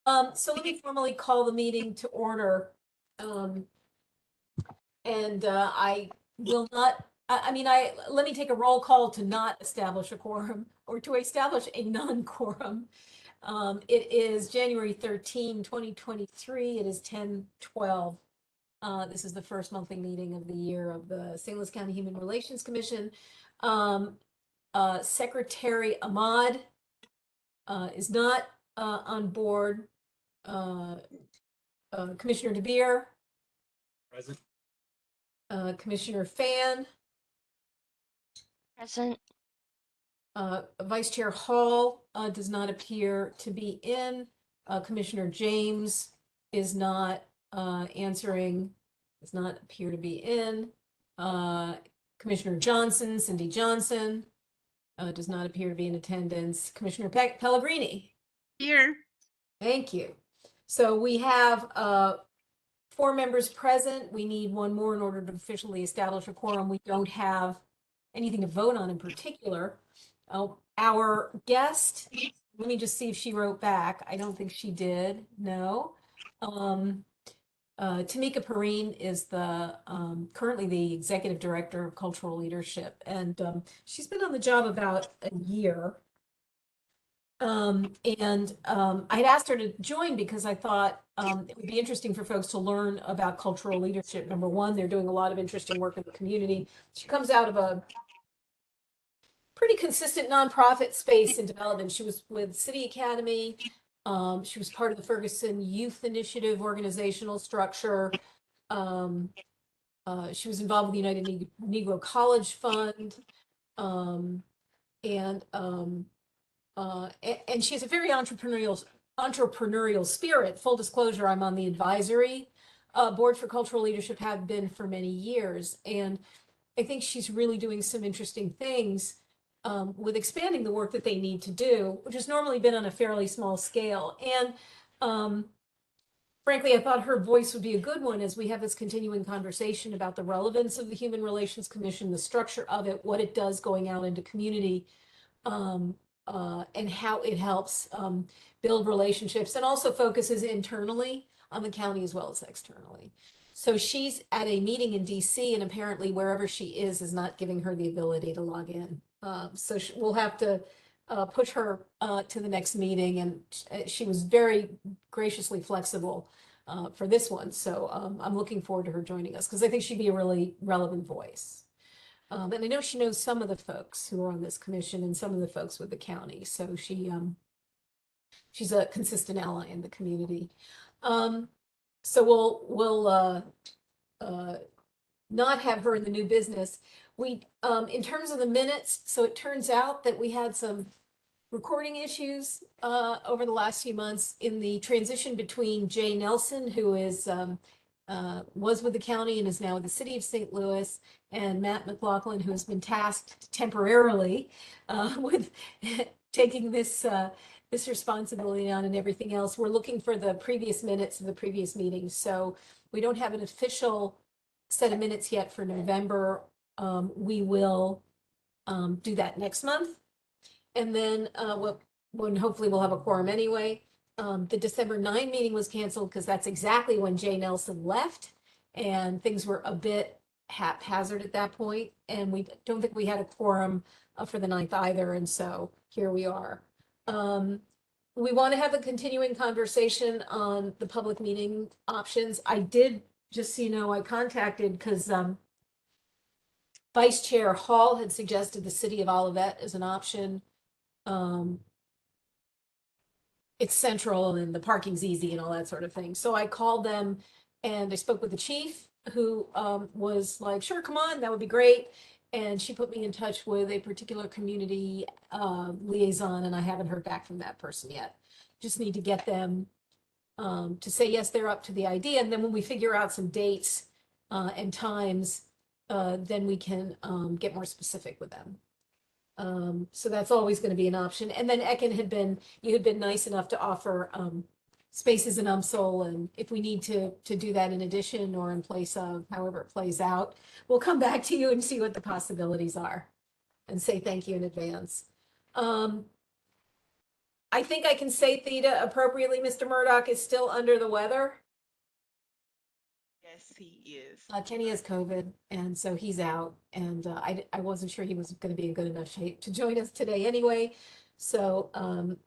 So let me formally call the meeting to order. I will not, let me take a roll call to not establish a quorum or to establish a non-quorum. It is January 13, 2023. It is 10:12. This is the first monthly meeting of the year of the St. Louis County Human Relations Commission. Secretary Ahmad is not on board. Commissioner DeBeer, Present. Commissioner Fan, Present. Vice Chair Hall does not appear to be in. Commissioner James is not answering, does not appear to be in. Commissioner Johnson, Cindy Johnson, does not appear to be in attendance. Commissioner Pellegrini. Here. Thank you. So we have 4 members present. We need one more in order to officially establish a quorum. We don't have anything to vote on in particular. Our guest, let me just see if she wrote back. I don't think she did. No. Tamika Perrine is the currently the executive director of cultural leadership, and she's been on the job about a year. I'd asked her to join because I thought it would be interesting for folks to learn about cultural leadership. Number one, they're doing a lot of interesting work in the community. She comes out of a pretty consistent nonprofit space in development. She was with City Academy. She was part of the Ferguson Youth Initiative organizational structure. She was involved with the United Negro College Fund. And she has a very entrepreneurial spirit. Full disclosure, I'm on the advisory board for cultural leadership, have been for many years. And I think she's really doing some interesting things with expanding the work that they need to do, which has normally been on a fairly small scale. And frankly, I thought her voice would be a good one as we have this continuing conversation about the relevance of the Human Relations Commission, the structure of it, what it does going out into community, and how it helps build relationships and also focuses internally on the county as well as externally. So she's at a meeting in DC, and apparently wherever she is not giving her the ability to log in. So we'll have to push her to the next meeting, and she was very graciously flexible for this one. So I'm looking forward to her joining us because I think she'd be a really relevant voice. And I know she knows some of the folks who are on this commission and some of the folks with the county. So she's a consistent ally in the community. So we'll not have her in the new business. We, in terms of the minutes, so it turns out that we had some recording issues over the last few months in the transition between Jay Nelson, who is was with the county and is now with the city of St. Louis, and Matt McLaughlin, who has been tasked temporarily with taking this responsibility on and everything else. We're looking for the previous minutes of the previous meetings. So we don't have an official set of minutes yet for November. We will do that next month. And then when hopefully we'll have a quorum anyway. The December 9 meeting was canceled because that's exactly when Jay Nelson left, and things were a bit haphazard at that point. And we don't think we had a quorum for the 9th either. And so here we are. We want to have a continuing conversation on the public meeting options. I did, just so you know, I contacted because Vice Chair Hall had suggested the city of Olivet as an option. It's central and the parking's easy and all that sort of thing. So I called them and I spoke with the chief, who was like, sure, come on, that would be great. And she put me in touch with a particular community liaison, and I haven't heard back from that person yet. Just need to get them to say, yes, they're up to the idea. And then when we figure out some dates and times, then we can get more specific with them. So that's always going to be an option. And then Ekin you had been nice enough to offer spaces in UMSL, and if we need to do that in addition or in place of, however it plays out, we'll come back to you and see what the possibilities are and say thank you in advance. I think I can say Theta appropriately. Mr. Murdoch is still under the weather. Yes, he is. Kenny has COVID, and so he's out. And I wasn't sure he was going to be in good enough shape to join us today anyway. So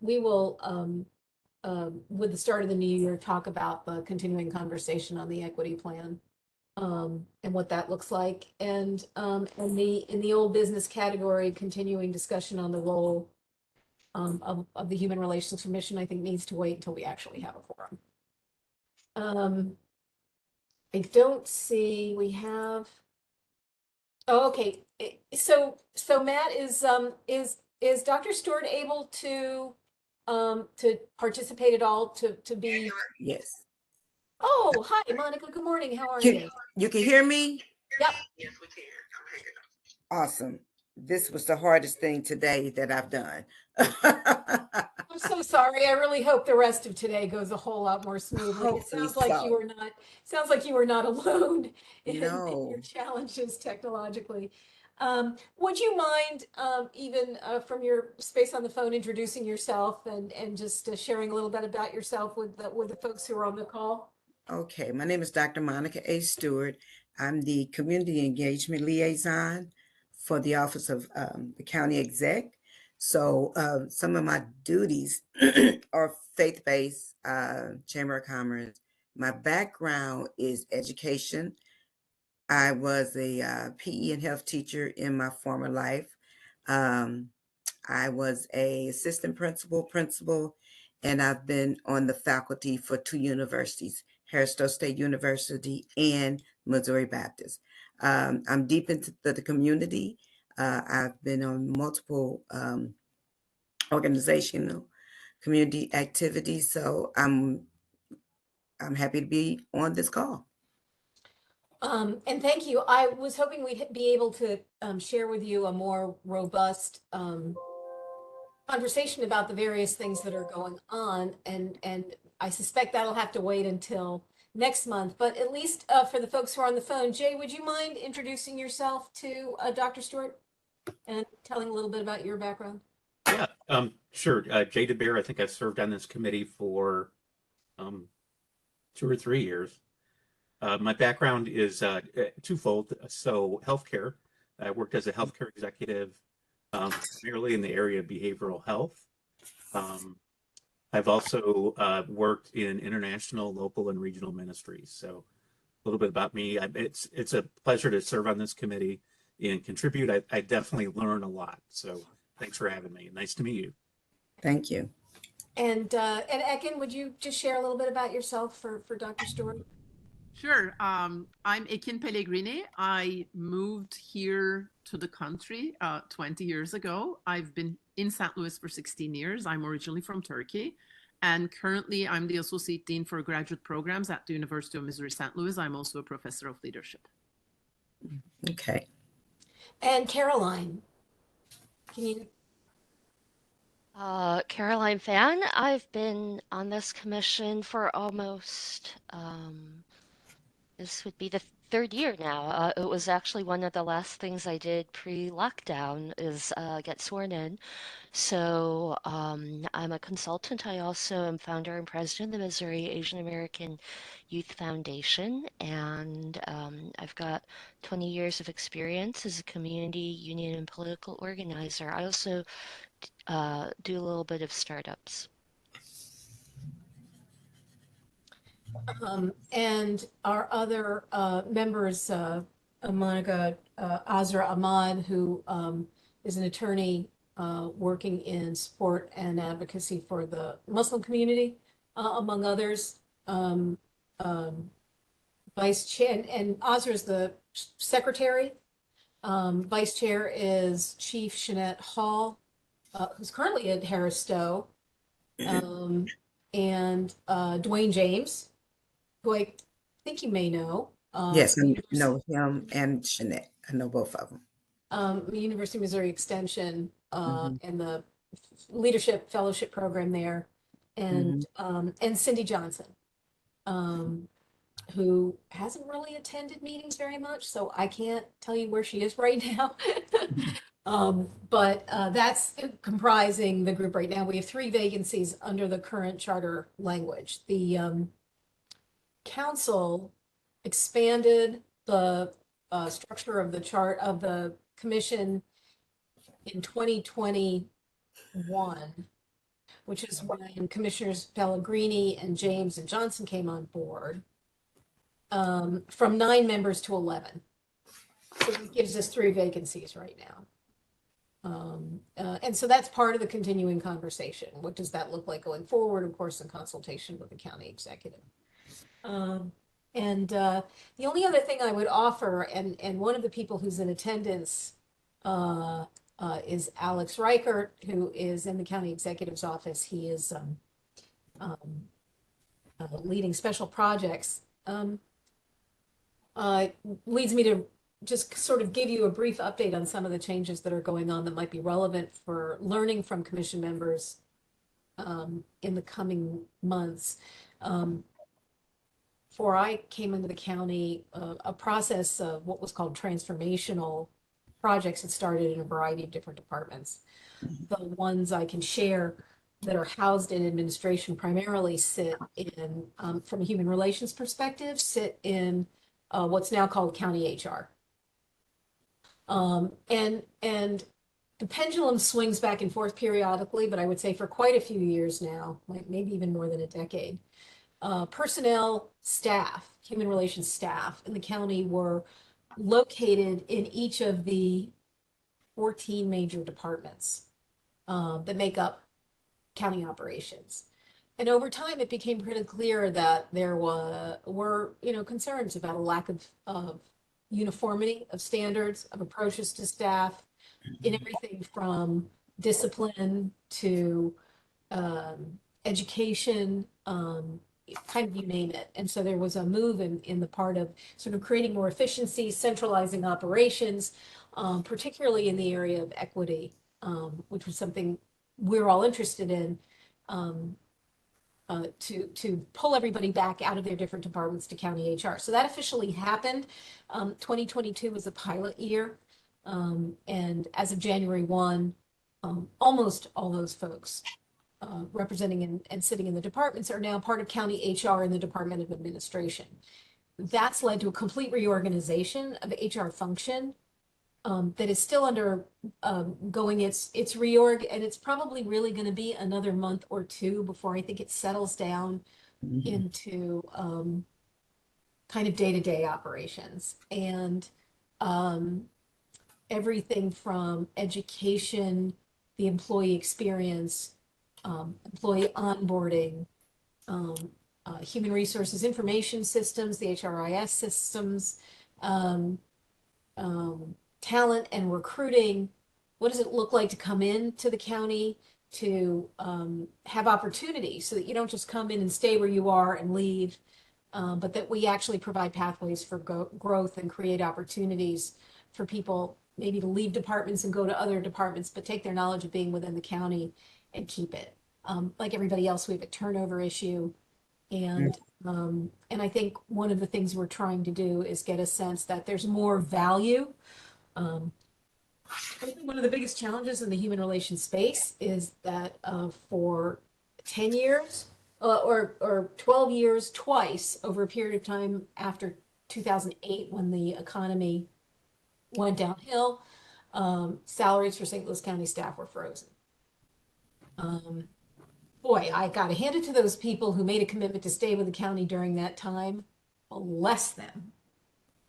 we will, with the start of the new year, talk about the continuing conversation on the equity plan and what that looks like. And in the old business category, continuing discussion on the role of the Human Relations Commission, I think needs to wait until we actually have a forum. I don't see, we have, oh, okay. So Matt, is Dr. Stewart able to participate at all, to be? Yes. Oh, hi, Monica. Good morning. How are You, you? you can hear me? Yep. Awesome. This was the hardest thing today that I've done. I'm so sorry. I really hope the rest of today goes a whole lot more smoothly. It Hopefully sounds like so. sounds like you were not alone in No. your challenges technologically. Would you mind, even from your space on the phone, introducing yourself and just sharing a little bit about yourself with the folks who are on the call? Okay, my name is Dr. Monica A. Stewart. I'm the Community Engagement Liaison for the Office of the County Exec. So some of my duties are faith-based, Chamber of Commerce. My background is education. I was a PE and health teacher in my former life. Um, I was a assistant principal, and I've been on the faculty for 2 universities, Harris-Stowe State University and Missouri Baptist. I'm deep into the community. I've been on multiple organizational community activities, so I'm happy to be on this call. And thank you. I was hoping we'd be able to share with you a more robust conversation about the various things that are going on, and I suspect that'll have to wait until next month. But at least for the folks who are on the phone, Jay, would you mind introducing yourself to Dr. Stewart and telling a little bit about your background? Yeah, sure. Jay DeBeer, I think I've served on this committee for 2 or 3 years. My background is twofold. So healthcare, I worked as a healthcare executive, primarily in the area of behavioral health. I've also worked in international, local, and regional ministries. So a little bit about me. It's a pleasure to serve on this committee and contribute. I definitely learn a lot. So thanks for having me. Nice to meet you. Thank you. And Ekin, would you just share a little bit about yourself for Dr. Stewart? Sure. I'm Ekin Pellegrini. I moved here to the country 20 years ago. I've been in St. Louis for 16 years. I'm originally from Turkey. And currently, I'm the Associate Dean for Graduate Programs at the University of Missouri St. Louis. I'm also a Professor of Leadership. Okay. And Caroline, can you? Caroline Fan. I've been on this commission for almost, this would be the third year now. It was actually one of the last things I did pre-lockdown is get sworn in. So I'm a consultant. I also am founder and president of the Missouri Asian American Youth Foundation, and I've got 20 years of experience as a community, union, and political organizer. I also do a little bit of startups. And our other members, Monica Azra Ahmad, who is an attorney working in support and advocacy for the Muslim community, among others. Vice Chair, and Azra is the secretary. Vice Chair is Chief Shanette Hall, who's currently at Harris Stowe, and Dwayne James, who I think you may know. Yes, I know him and Shanette. I know both of them. The University of Missouri Extension Mhm. and the Leadership Fellowship Program there, and Cindy Johnson, who hasn't really attended meetings very much, so I can't tell you where she is right now. But that's comprising the group right now. We have 3 vacancies under the current charter language. The council expanded the structure of the chart of the commission in 2021, which is when Commissioners Pellegrini and James and Johnson came on board, from 9 members to 11. So it gives us 3 vacancies right now. And so that's part of the continuing conversation. What does that look like going forward? Of course, in consultation with the county executive. The only other thing I would offer, and one of the people who's in attendance is Alex Reichert, who is in the county executive's office. He is leading special projects. Leads me to just sort of give you a brief update on some of the changes that are going on that might be relevant for learning from commission members in the coming months. Before I came into the county, a process of what was called transformational projects had started in a variety of different departments. The ones I can share that are housed in administration primarily sit in, from a human relations perspective, sit in what's now called county HR. And the pendulum swings back and forth periodically, but I would say for quite a few years now, like maybe even more than a decade, personnel staff, human relations staff in the county were located in each of the 14 major departments that make up county operations. And over time, it became pretty clear that there were concerns about a lack of uniformity of standards, of approaches to staff, in everything from discipline to education, kind of you name it. And so there was a move in the part of sort of creating more efficiency, centralizing operations, particularly in the area of equity, which was something we're all interested in, to pull everybody back out of their different departments to county HR. So that officially happened. 2022 was a pilot year. And as of January 1, almost all those folks representing and sitting in the departments are now part of county HR in the Department of Administration. That's led to a complete reorganization of HR function that is still under going its reorg, and it's probably really going to be another month or 2 before I think it settles down into kind of day-to-day operations. And everything from education, the employee experience, employee onboarding, human resources information systems, the HRIS systems, talent and recruiting. What does it look like to come into the county, to have opportunity so that you don't just come in and stay where you are and leave, but that we actually provide pathways for growth and create opportunities for people maybe to leave departments and go to other departments, but take their knowledge of being within the county and keep it. Like everybody else, we have a turnover issue. And I think one of the things we're trying to do is get a sense that there's more value. I think one of the biggest challenges in the human relations space is that for 10 years or 12 years, twice over a period of time after 2008, when the economy went downhill, salaries for St. Louis County staff were frozen. Boy, I got to hand it to those people who made a commitment to stay with the county during that time. Bless them.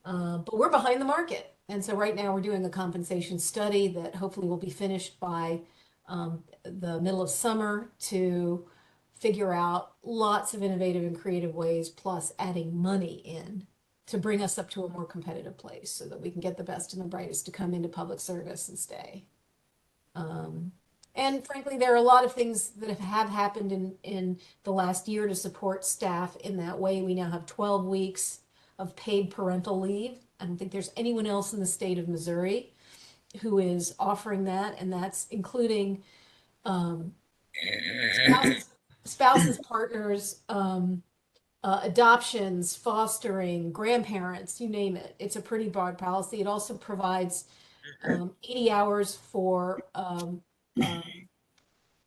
But we're behind the market. And so right now we're doing a compensation study that hopefully will be finished by the middle of summer to figure out lots of innovative and creative ways, plus adding money in to bring us up to a more competitive place so that we can get the best and the brightest to come into public service and stay. And frankly, there are a lot of things that have happened in the last year to support staff in that way. We now have 12 weeks of paid parental leave. I don't think there's anyone else in the state of Missouri who is offering that, and that's including spouses, partners, adoptions, fostering, grandparents, you name it. It's a pretty broad policy. It also provides 80 hours for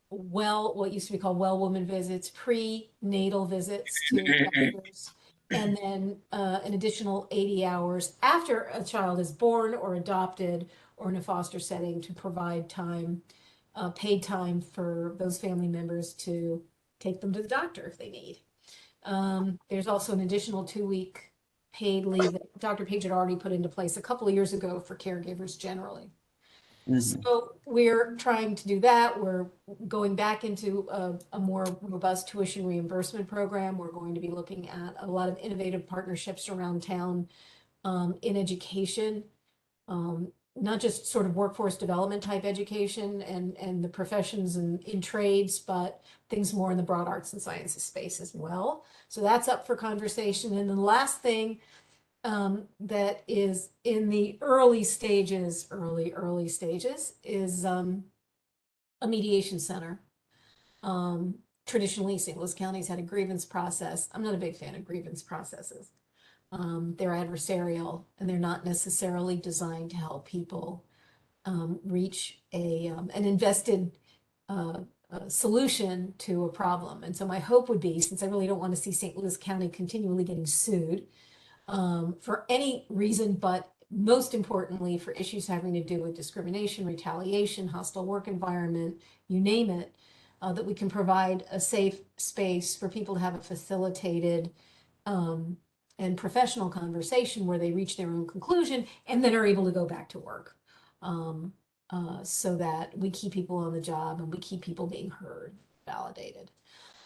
what used to be called well woman visits, prenatal visits to doctors, and then an additional 80 hours after a child is born or adopted or in a foster setting to provide time, paid time for those family members to take them to the doctor if they need. There's also an additional 2-week paid leave that Dr. Page had already put into place a couple of years ago for caregivers generally. Mhm. So we're trying to do that. We're going back into a more robust tuition reimbursement program. We're going to be looking at a lot of innovative partnerships around town in education, not just sort of workforce development type education and the professions and in trades, but things more in the broad arts and sciences space as well. So that's up for conversation. And then the last thing that is in the early stages, early stages, is a mediation center. Traditionally, St. Louis County's had a grievance process. I'm not a big fan of grievance processes. They're adversarial and they're not necessarily designed to help people reach an invested solution to a problem. And so my hope would be, since I really don't want to see St. Louis County continually getting sued, for any reason, but most importantly for issues having to do with discrimination, retaliation, hostile work environment, you name it, that we can provide a safe space for people to have a facilitated and professional conversation where they reach their own conclusion and then are able to go back to work. So that we keep people on the job and we keep people being heard, validated.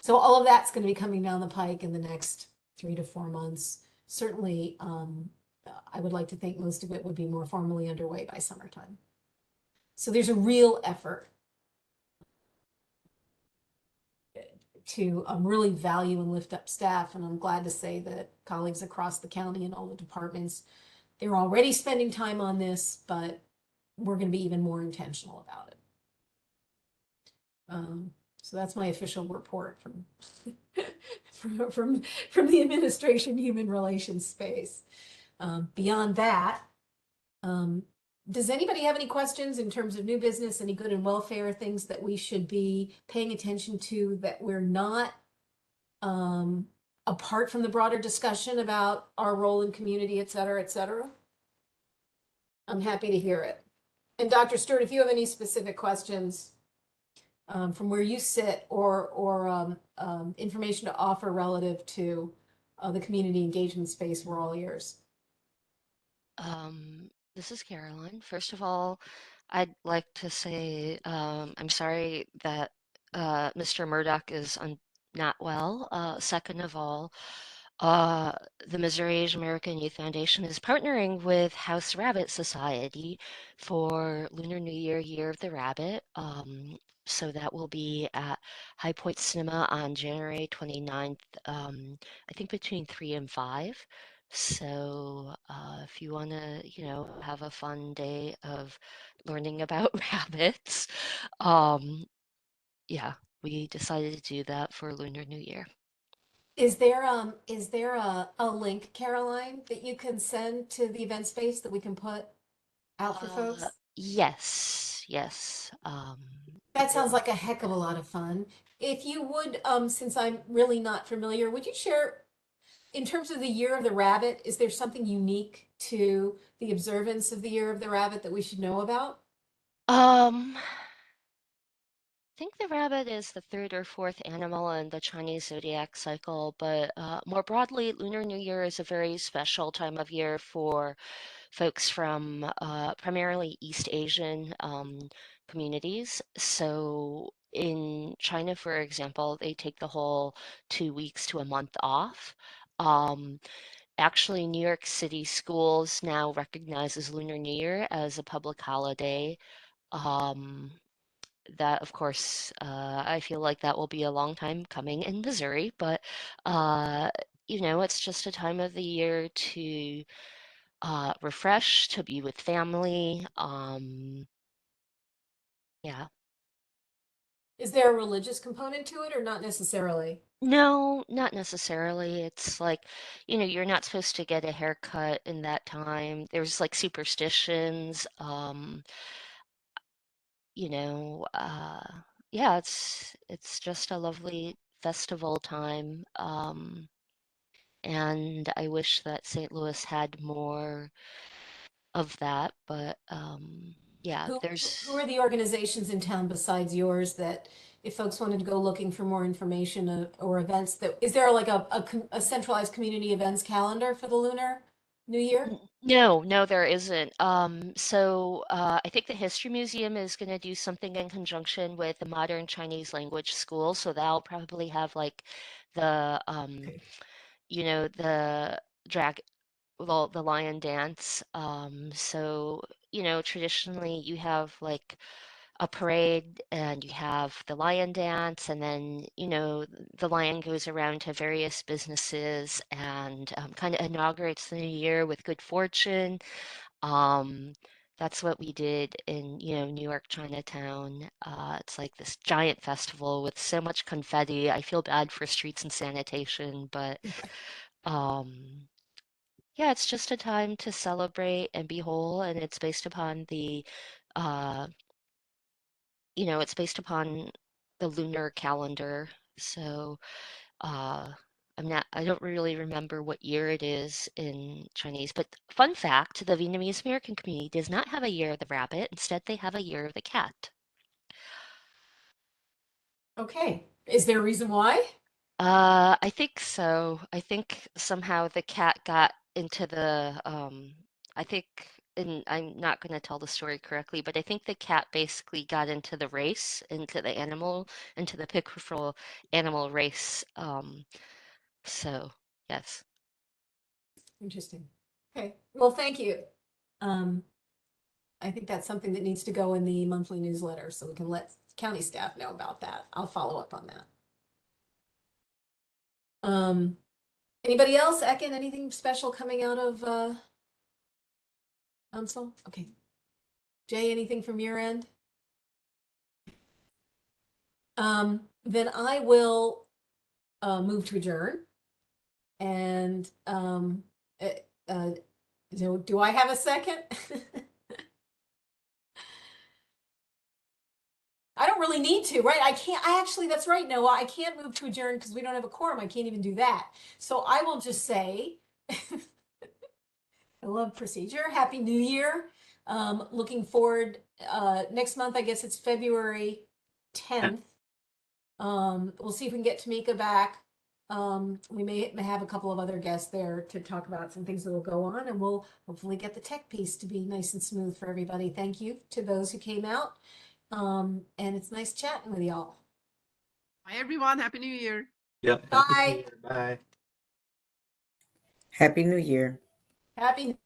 So all of that's going to be coming down the pike in the next 3 to 4 months. Certainly, I would like to think most of it would be more formally underway by summertime. So there's a real effort to really value and lift up staff. And I'm glad to say that colleagues across the county and all the departments, they're already spending time on this, but we're going to be even more intentional about it. So that's my official report from the administration human relations space. Beyond that, does anybody have any questions in terms of new business, any good and welfare things that we should be paying attention to that we're not apart from the broader discussion about our role in community, et cetera, et cetera? I'm happy to hear it. And Dr. Stewart, if you have any specific questions from where you sit or information to offer relative to the community engagement space, we're all ears. This is Caroline. First of all, I'd like to say I'm sorry that Mr. Murdoch is not well. Second of all, uh, the Missouri Asian American Youth Foundation is partnering with House Rabbit Society for Lunar New Year, Year of the Rabbit. So that will be at High Point Cinema on January 29th, I think between 3 and 5. So if you want to, have a fun day of learning about rabbits, yeah, we decided to do that for Lunar New Year. Is there a link, Caroline, that you can send to the event space that we can put out for folks? Yes, yes. That sounds like a heck of a lot of fun. If you would, since I'm really not familiar, would you share, in terms of the Year of the Rabbit, is there something unique to the observance of the Year of the Rabbit that we should know about? I think the rabbit is the third or fourth animal in the Chinese zodiac cycle, but more broadly, Lunar New Year is a very special time of year for folks from primarily East Asian communities. So in China, for example, they take the whole 2 weeks to a month off. Actually, New York City schools now recognizes Lunar New Year as a public holiday. Um, that, of course, I feel like that will be a long time coming in Missouri, but it's just a time of the year to refresh, to be with family. Yeah. Is there a religious component to it or not necessarily? No, not necessarily. It's like, you're not supposed to get a haircut in that time. There's like superstitions. You know, uh, yeah, it's just a lovely festival time. And I wish that St. Louis had more of that, but yeah, Who there's are the organizations in town besides yours that if folks wanted to go looking for more information or events that, is there like a centralized community events calendar for the Lunar New Year? no, there isn't. I think the History Museum is going to do something in conjunction with the Modern Chinese Language School, so they'll probably have like the Okay. the drag well, the lion dance. Traditionally you have like a parade and you have the lion dance, and then, the lion goes around to various businesses and kind of inaugurates the new year with good fortune. Um, that's what we did in, New York Chinatown. It's like this giant festival with so much confetti. I feel bad for streets and sanitation, but um, yeah, it's just a time to celebrate and be whole, and uh, it's based upon the lunar calendar. So, uh, I don't really remember what year it is in Chinese, but fun fact, the Vietnamese American community does not have a year of the rabbit. Instead, they have a year of the cat. Okay. Is there a reason why? I think so. I think somehow the cat got into I think, and I'm not going to tell the story correctly, but I think the cat basically got into the race, into the pictorial animal race. So yes. Interesting. Okay. Well, thank you. Um, I think that's something that needs to go in the monthly newsletter so we can let county staff know about that. I'll follow up on that. Um, Anybody else? Ekin, anything special coming out of council? Okay. Jay, anything from your end? Then I will move to adjourn. And uh, uh, do I have a second? I don't really need to, right? I can't, I actually, that's right, Noah. I can't move to adjourn because we don't have a quorum. I can't even do that. So I will just say, I love procedure. Happy New Year. Looking forward, next month, I guess it's February 10th. We'll see if we can get Tamika back. We may have a couple of other guests there to talk about some things that will go on, and we'll hopefully get the tech piece to be nice and smooth for everybody. Thank you to those who came out. And it's nice chatting with y'all. Bye, everyone. Happy New Year. Yep. Bye. Bye. Happy New Year. Happy